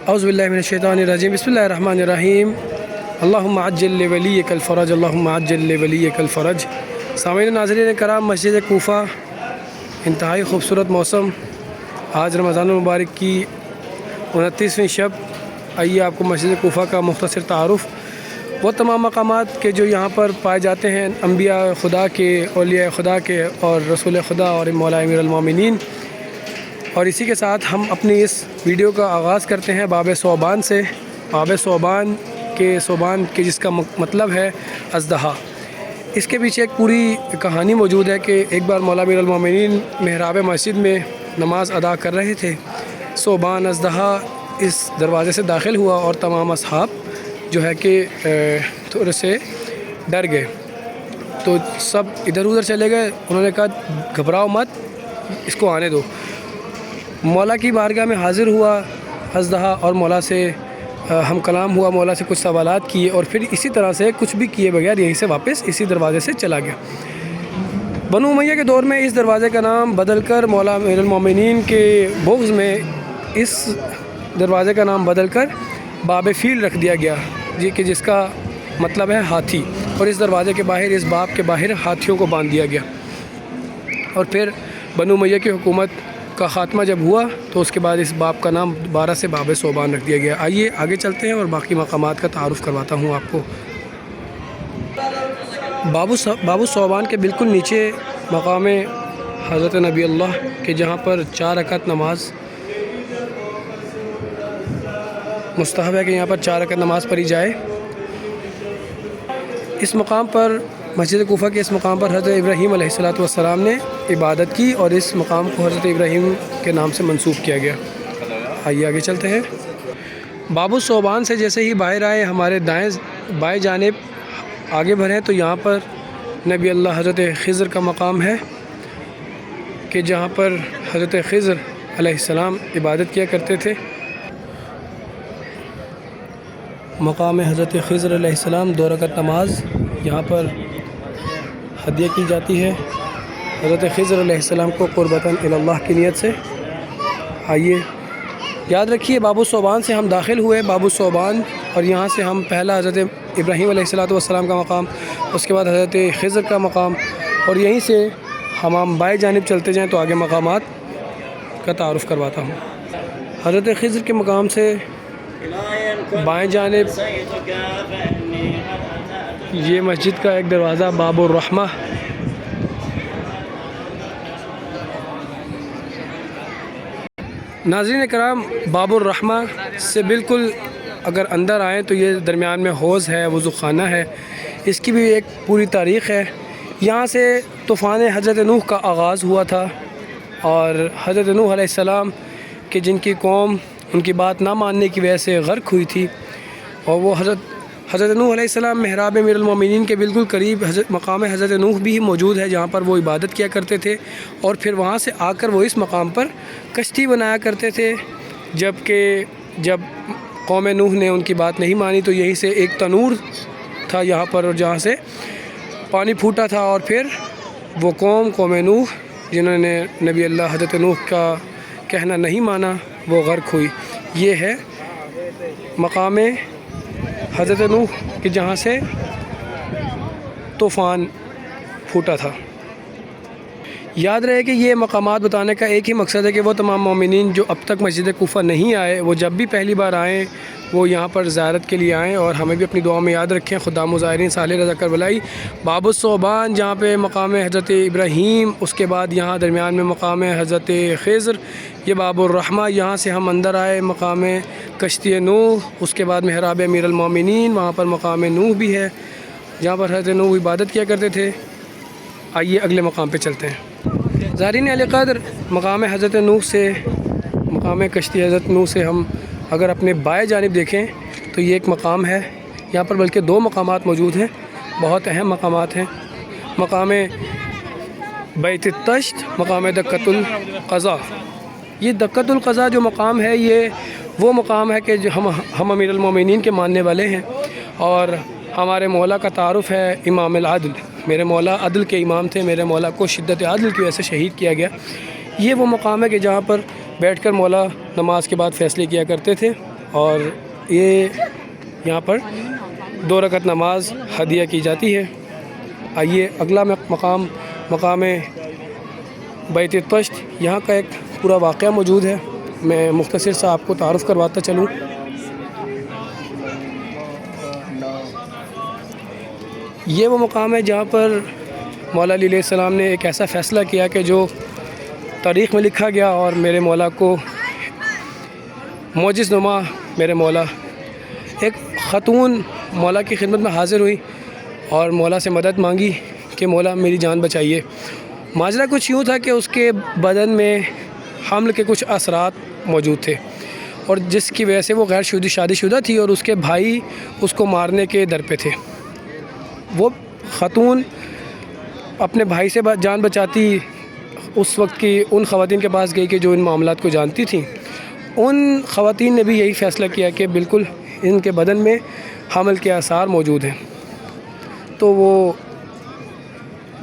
اعوذ باللہ من الشیطان الرجیم بسم اللہ الرحمن الرحیم اللہم عجل لولیک الفرج اللہم عجل لولیک الفرج۔ سامعین ناظرین کرام، مسجد کوفہ انتہائی خوبصورت موسم، آج رمضان المبارک کی 29ویں شب۔ آئیے آپ کو مسجد کوفہ کا مختصر تعارف، وہ تمام مقامات کے جو یہاں پر پائے جاتے ہیں انبیاء خدا کے، اولیاء خدا کے اور رسول خدا اور مولا امیر المومنین۔ اور اسی کے ساتھ ہم اپنی اس ویڈیو کا آغاز کرتے ہیں باب ثوبان سے۔ باب ثوبان کے جس کا مطلب ہے اژدہا۔ اس کے پیچھے ایک پوری کہانی موجود ہے کہ ایک بار مولا امیر المومنین محراب مسجد میں نماز ادا کر رہے تھے، ثوبان اژدہا اس دروازے سے داخل ہوا اور تمام اصحاب جو ہے کہ تھوڑے سے ڈر گئے، تو سب ادھر ادھر چلے گئے۔ انہوں نے کہا گھبراؤ مت، اس کو آنے دو۔ مولا کی بارگاہ میں حاضر ہوا اژدہا اور مولا سے ہم کلام ہوا، مولا سے کچھ سوالات کیے اور پھر اسی طرح سے کچھ بھی کیے بغیر یہیں سے واپس اسی دروازے سے چلا گیا۔ بنو امیہ کے دور میں اس دروازے کا نام بدل کر مولا امیر المومنین کے بغض میں اس دروازے کا نام بدل کر باب فیل رکھ دیا گیا، کہ جس کا مطلب ہے ہاتھی، اور اس دروازے کے باہر، اس باب کے باہر ہاتھیوں کو باندھ دیا گیا۔ اور پھر بنو امیہ کی حکومت کا خاتمہ جب ہوا تو اس کے بعد اس باب کا نام دوبارہ سے باب ثوبان رکھ دیا گیا۔ آئیے آگے چلتے ہیں اور باقی مقامات کا تعارف کرواتا ہوں آپ کو۔ باب ثوبان کے بالکل نیچے مقام حضرت نبی اللہ کہ جہاں پر 4 رکعت نماز مستحب ہے کہ یہاں پر 4 رکعت نماز پڑھی جائے۔ اس مقام پر، مسجد کوفہ کے اس مقام پر حضرت ابراہیم علیہ السلام نے عبادت کی اور اس مقام کو حضرت ابراہیم کے نام سے منسوب کیا گیا۔ آئیے آگے چلتے ہیں۔ باب ثوبان سے جیسے ہی باہر آئے، ہمارے بائیں جانب آگے بڑھیں تو یہاں پر نبی اللہ حضرت خضر کا مقام ہے کہ جہاں پر حضرت خضر علیہ السلام عبادت کیا کرتے تھے۔ مقام حضرت خضر علیہ السلام 2 رکعت نماز یہاں پر ہدیہ کی جاتی ہے حضرت خضر علیہ السلام کو قربتاً الی اللہ کی نیت سے۔ آئیے یاد رکھیے، باب ثوبان سے ہم داخل ہوئے، باب ثوبان، اور یہاں سے ہم پہلا حضرت ابراہیم علیہ السلام کا مقام، اس کے بعد حضرت خضر کا مقام، اور یہیں سے ہم بائیں جانب چلتے جائیں تو آگے مقامات کا تعارف کرواتا ہوں۔ حضرت خضر کے مقام سے بائیں جانب یہ مسجد کا ایک دروازہ باب الرحمہ، ناظرین کرام، باب الرحمہ سے بالکل اگر اندر آئیں تو یہ درمیان میں حوض ہے، وضو خانہ ہے، اس کی بھی ایک پوری تاریخ ہے۔ یہاں سے طوفان حضرت نوح کا آغاز ہوا تھا اور حضرت نوح علیہ السلام کہ جن کی قوم ان کی بات نہ ماننے کی وجہ سے غرق ہوئی تھی، اور وہ حضرت نوح علیہ السلام محراب امیر المومنین کے بالکل قریب مقام حضرت نوح بھی موجود ہے جہاں پر وہ عبادت کیا کرتے تھے، اور پھر وہاں سے آ کر وہ اس مقام پر کشتی بنایا کرتے تھے۔ جب قوم نوح نے ان کی بات نہیں مانی تو یہیں سے ایک تنور تھا یہاں پر، اور جہاں سے پانی پھوٹا تھا، اور پھر وہ قوم نوح جنہوں نے نبی اللہ حضرت نوح کا کہنا نہیں مانا وہ غرق ہوئی۔ یہ ہے مقام حضرت نوح کہ جہاں سے طوفان پھوٹا تھا۔ یاد رہے کہ یہ مقامات بتانے کا ایک ہی مقصد ہے کہ وہ تمام مومنین جو اب تک مسجد کوفہ نہیں آئے، وہ جب بھی پہلی بار آئیں وہ یہاں پر زیارت کے لیے آئیں، اور ہمیں بھی اپنی دعا میں یاد رکھیں۔ خدا مظاہرین صالح رضا کربلائی باب الثوبان جہاں پہ مقام حضرت ابراہیم، اس کے بعد یہاں درمیان میں مقام حضرت خضر، یہ باب الرحمہ، یہاں سے ہم اندر آئے مقام کشتی نوح، اس کے بعد محراب امیر المومنین، وہاں پر مقام نوح بھی ہے جہاں پر حضرت نوح عبادت کیا کرتے تھے۔ آئیے اگلے مقام پہ چلتے ہیں۔ زائرین علی قدر، مقام حضرت نوح سے، مقام کشتی حضرت نوح سے ہم اگر اپنے بائیں جانب دیکھیں تو یہ ایک مقام ہے، یہاں پر بلکہ 2 مقامات موجود ہیں، بہت اہم مقامات ہیں۔ مقام بیت التشت، مقام دکۃ القضا۔ یہ دکۃ القضا جو مقام ہے، یہ وہ مقام ہے کہ جو ہم امیر المومنین کے ماننے والے ہیں، اور ہمارے مولا کا تعارف ہے امام العدل، میرے مولا عدل کے امام تھے، میرے مولا کو شدت عدل کی وجہ سے شہید کیا گیا۔ یہ وہ مقام ہے کہ جہاں پر بیٹھ کر مولا نماز کے بعد فیصلے کیا کرتے تھے، اور یہ یہاں پر 2 رکعت نماز ہدیہ کی جاتی ہے۔ آئیے اگلا مقام بیت الطشت، یہاں کا ایک پورا واقعہ موجود ہے، میں مختصر سا آپ کو تعارف کرواتا چلوں۔ یہ وہ مقام ہے جہاں پر مولا علی علیہ السلام نے ایک ایسا فیصلہ کیا کہ جو تاریخ میں لکھا گیا، اور میرے مولا کو معجز نما میرے مولا، ایک خاتون مولا کی خدمت میں حاضر ہوئی اور مولا سے مدد مانگی کہ مولا میری جان بچائیے۔ ماجرا کچھ یوں تھا کہ اس کے بدن میں حمل کے کچھ اثرات موجود تھے، اور جس کی وجہ سے وہ غیر شادی شدہ تھی، اور اس کے بھائی اس کو مارنے کے در پہ تھے۔ وہ خاتون اپنے بھائی سے جان بچاتی اس وقت کی ان خواتین کے پاس گئی کہ جو ان معاملات کو جانتی تھیں۔ ان خواتین نے بھی یہی فیصلہ کیا کہ بالکل ان کے بدن میں حمل کے آثار موجود ہیں، تو وہ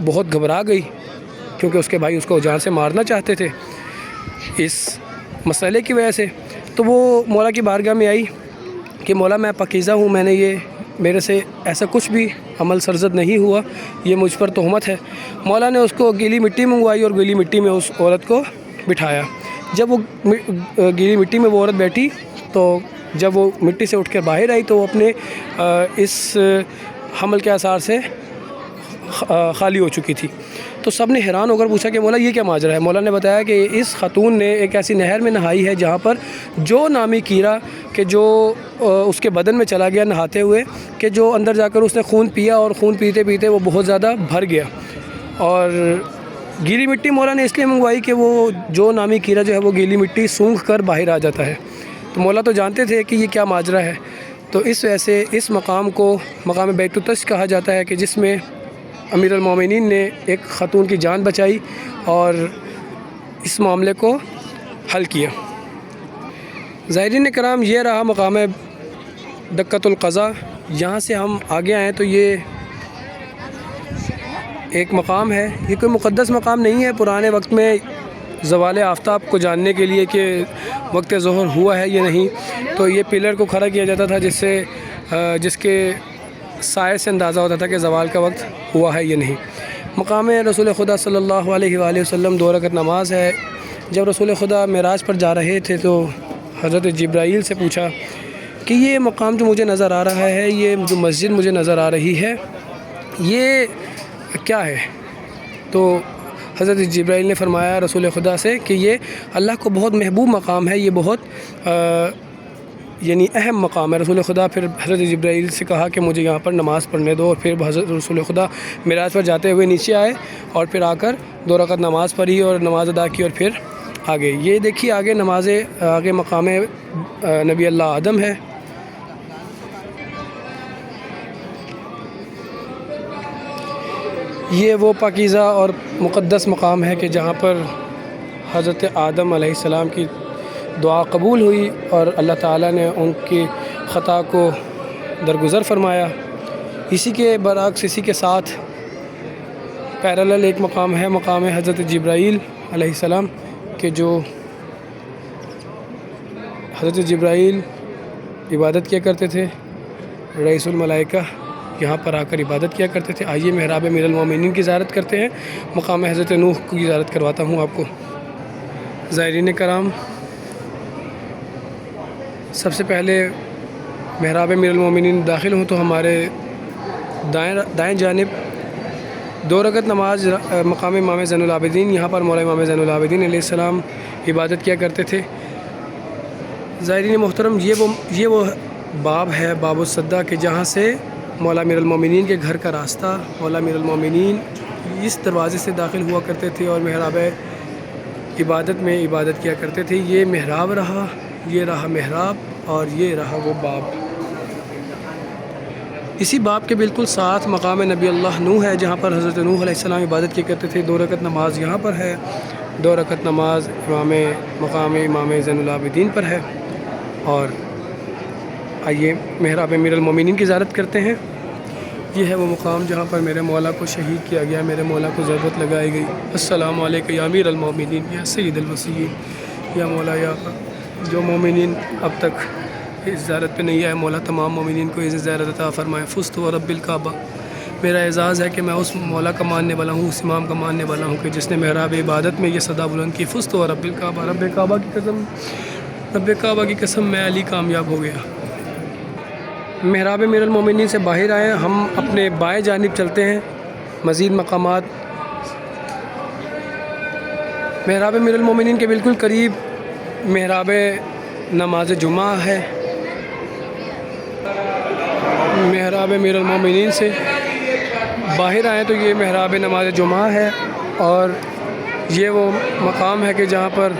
بہت گھبرا گئی کیونکہ اس کے بھائی اس کو جان سے مارنا چاہتے تھے اس مسئلے کی وجہ سے۔ تو وہ مولا کی بارگاہ میں آئی کہ مولا میں پاکیزہ ہوں، میرے سے ایسا کچھ بھی عمل سرزد نہیں ہوا، یہ مجھ پر تہمت ہے۔ مولا نے اس کو گیلی مٹی منگوائی اور گیلی مٹی میں اس عورت کو بٹھایا۔ جب وہ گیلی مٹی میں وہ عورت بیٹھی تو جب وہ مٹی سے اٹھ کے باہر آئی تو وہ اپنے اس حمل کے آثار سے خالی ہو چکی تھی۔ تو سب نے حیران ہو کر پوچھا کہ مولا یہ کیا ماجرا ہے؟ مولا نے بتایا کہ اس خاتون نے ایک ایسی نہر میں نہائی ہے جہاں پر جو نامی کیڑا کہ جو اس کے بدن میں چلا گیا نہاتے ہوئے، کہ جو اندر جا کر اس نے خون پیا، اور خون پیتے پیتے وہ بہت زیادہ بھر گیا، اور گیلی مٹی مولا نے اس لیے منگوائی کہ وہ جو نامی کیڑا جو ہے وہ گیلی مٹی سونگھ کر باہر آ جاتا ہے۔ تو مولا تو جانتے تھے کہ یہ کیا ماجرا ہے، تو اس وجہ سے اس مقام کو مقام بیت الطشت کہا جاتا ہے، کہ جس میں امیر المومنین نے ایک خاتون کی جان بچائی اور اس معاملے کو حل کیا۔ زائرین کرام، یہ رہا مقام دکۃ القضا۔ یہاں سے ہم آگے آئیں تو یہ ایک مقام ہے، یہ کوئی مقدس مقام نہیں ہے۔ پرانے وقت میں زوال آفتاب کو جاننے کے لیے کہ وقت ظہر ہوا ہے یا نہیں، تو یہ پلر کو کھڑا کیا جاتا تھا جس کے سائے سے اندازہ ہوتا تھا کہ زوال کا وقت ہوا ہے یا نہیں۔ مقام رسول خدا صلی اللہ علیہ وآلہ وسلم 2 رکعت نماز ہے۔ جب رسول خدا معراج پر جا رہے تھے تو حضرت جبرائیل سے پوچھا کہ یہ مقام جو مجھے نظر آ رہا ہے، یہ جو مسجد مجھے نظر آ رہی ہے، یہ کیا ہے؟ تو حضرت جبرائیل نے فرمایا رسول خدا سے کہ یہ اللہ کو بہت محبوب مقام ہے، یہ بہت یعنی اہم مقام ہے۔ رسول خدا پھر حضرت جبرائیل سے کہا کہ مجھے یہاں پر نماز پڑھنے دو، اور پھر حضرت رسول خدا معراج پر جاتے ہوئے نیچے آئے اور پھر آ کر 2 رکعت نماز پڑھی اور نماز ادا کی، اور پھر آگے یہ دیکھیے آگے مقام نبی اللہ آدم ہے۔ یہ وہ پاکیزہ اور مقدس مقام ہے کہ جہاں پر حضرت آدم علیہ السلام کی دعا قبول ہوئی اور اللہ تعالیٰ نے ان کی خطا کو درگزر فرمایا۔ اسی کے برعکس، اسی کے ساتھ پیرالل ایک مقام ہے، مقام حضرت جبرائیل علیہ السلام، کہ جو حضرت جبرائیل عبادت کیا کرتے تھے، رئیس الملائکہ یہاں پر آ کر عبادت کیا کرتے تھے۔ آئیے محراب امیر المومنین کی زیارت کرتے ہیں، مقام حضرت نوح کی زیارت کرواتا ہوں آپ کو۔ زائرین کرام، سب سے پہلے محراب امیر المومنین داخل ہوں تو ہمارے دائیں جانب 2 رکعت نماز مقام امام زین العابدین، یہاں پر مولا امام زین العابدین علیہ السلام عبادت کیا کرتے تھے۔ زائرین محترم، یہ وہ باب ہے، باب الصدہ، کہ جہاں سے مولا امیر المومنین کے گھر کا راستہ، مولا امیر المومنین اس دروازے سے داخل ہوا کرتے تھے اور محراب عبادت میں عبادت کیا کرتے تھے۔ یہ محراب رہا، یہ رہا محراب، اور یہ رہا وہ باب۔ اسی باب کے بالکل ساتھ مقام نبی اللہ نوح ہے، جہاں پر حضرت نوح علیہ السلام عبادت کیا کرتے تھے۔ 2 رکعت نماز یہاں پر ہے، 2 رکعت نماز مقام امام زین العابدین پر ہے۔ اور آئیے محراب امیر المومنین کی زیارت کرتے ہیں۔ یہ ہے وہ مقام جہاں پر میرے مولا کو شہید کیا گیا، میرے مولا کو ضربت لگائی گئی۔ السلام علیکم یا امیر المومنین یا سید الوصیین، یا مولا یا جو مومنین اب تک اس زیارت پہ نہیں آئے، مولا تمام مومنین کو عزت زیارت عطا فرمائے۔ فزت و رب الکعبہ، میرا اعزاز ہے کہ میں اس مولا کا ماننے والا ہوں، اس امام کا ماننے والا ہوں کہ جس نے محراب عبادت میں یہ صدا بلند کی، فزت و رب الکعبہ، رب کعبہ کی قسم، رب کعبہ کی قسم میں علی کامیاب ہو گیا۔ محراب امیر المومنین سے باہر آئے، ہم اپنے بائیں جانب چلتے ہیں۔ مزید مقامات محراب امیر المومنین کے بالکل قریب محراب نماز جمعہ ہے۔ محراب امیر المومنین سے باہر آئیں تو یہ محراب نماز جمعہ ہے، اور یہ وہ مقام ہے کہ جہاں پر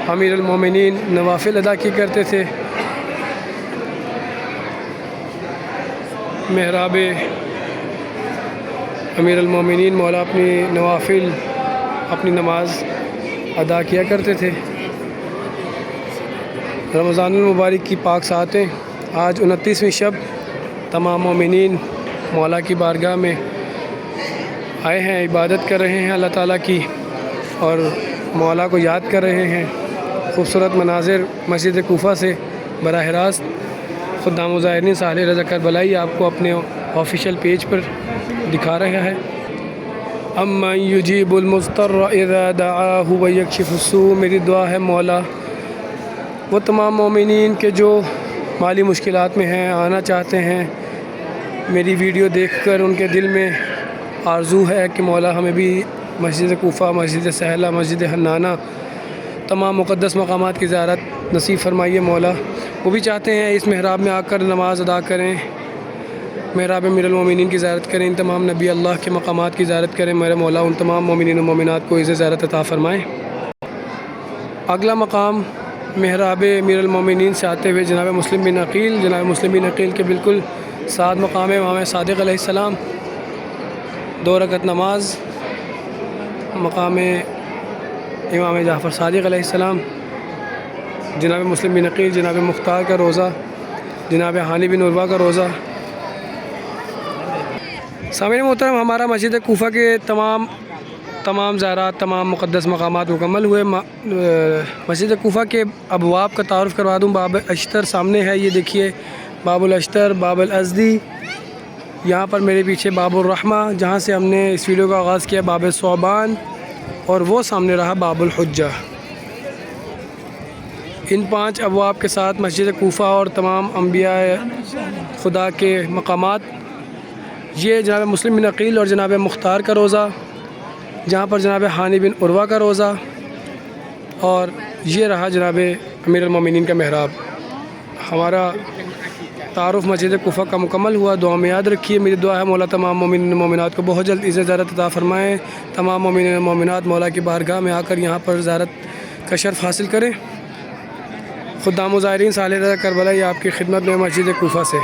امیر المومنین نوافل ادا کیا کرتے تھے۔ محراب امیر المومنین مولا اپنی نوافل، اپنی نماز ادا کیا کرتے تھے۔ رمضان المبارک کی پاک ساعتیں، آج 29ویں شب، تمام مومنین مولا کی بارگاہ میں آئے ہیں، عبادت کر رہے ہیں اللہ تعالیٰ کی، اور مولا کو یاد کر رہے ہیں۔ خوبصورت مناظر مسجد کوفہ سے براہ راست خدام الظاہرین صالح رضا کربلائی آپ کو اپنے آفیشیل پیج پر دکھا رہا ہے۔ امن یجیب المضطر اذا دعاہ ویکشف السوء، میری دعا ہے مولا وہ تمام مومنین کے جو مالی مشکلات میں ہیں، آنا چاہتے ہیں، میری ویڈیو دیکھ کر ان کے دل میں آرزو ہے کہ مولا ہمیں بھی مسجد کوفہ، مسجد سہلہ، مسجد حنانہ، تمام مقدس مقامات کی زیارت نصیب فرمائیے مولا۔ وہ بھی چاہتے ہیں اس محراب میں آ کر نماز ادا کریں، محراب امیر المومنین کی زیارت کریں، ان تمام نبی اللہ کے مقامات کی زیارت کریں۔ میرے مولا ان تمام مومنین و مومنات کو عزت زیارت عطا فرمائیں۔ اگلا مقام محراب امیر المومنین سے آتے ہوئے جناب مسلم بن عقیل، جناب مسلم بن عقیل کے بالکل ساتھ مقام امام صادق علیہ السلام، 2 رکعت نماز، مقام امام جعفر صادق علیہ السلام، جناب مسلم بن عقیل، جناب مختار کا روزہ، جناب ہانی بن عروہ کا روزہ۔ سامعین محترم، ہمارا مسجد کوفہ کے تمام زیارات، تمام مقدس مقامات مکمل ہوئے۔ مسجد کوفہ کے ابواب کا تعارف کروا دوں۔ باب اشتر سامنے ہے، یہ دیکھیے، باب الاشتر، باب الازدی، یہاں پر میرے پیچھے باب الرحمہ، جہاں سے ہم نے اس ویڈیو کا آغاز کیا، باب ثعبان، اور وہ سامنے رہا باب الحجہ۔ ان 5 ابواب کے ساتھ مسجد کوفہ اور تمام انبیاء خدا کے مقامات۔ یہ جناب مسلم بن عقیل اور جناب مختار کا روزہ، جہاں پر جناب ہانی بن عروہ کا روزہ، اور یہ رہا جناب امیر المومنین کا محراب۔ ہمارا تعارف مسجد کوفہ کا مکمل ہوا۔ دعا میں یاد رکھیے، میری دعا ہے مولا تمام مومنین و مومنات کو بہت جلد عزت زیارت عطا فرمائیں۔ تمام مومنین و مومنات مولا کی بارگاہ میں آ کر یہاں پر زیارت کا شرف حاصل کریں۔ خدام الظاہرین صالح رضا کربلائی آپ کی خدمت میں مسجد کوفہ سے۔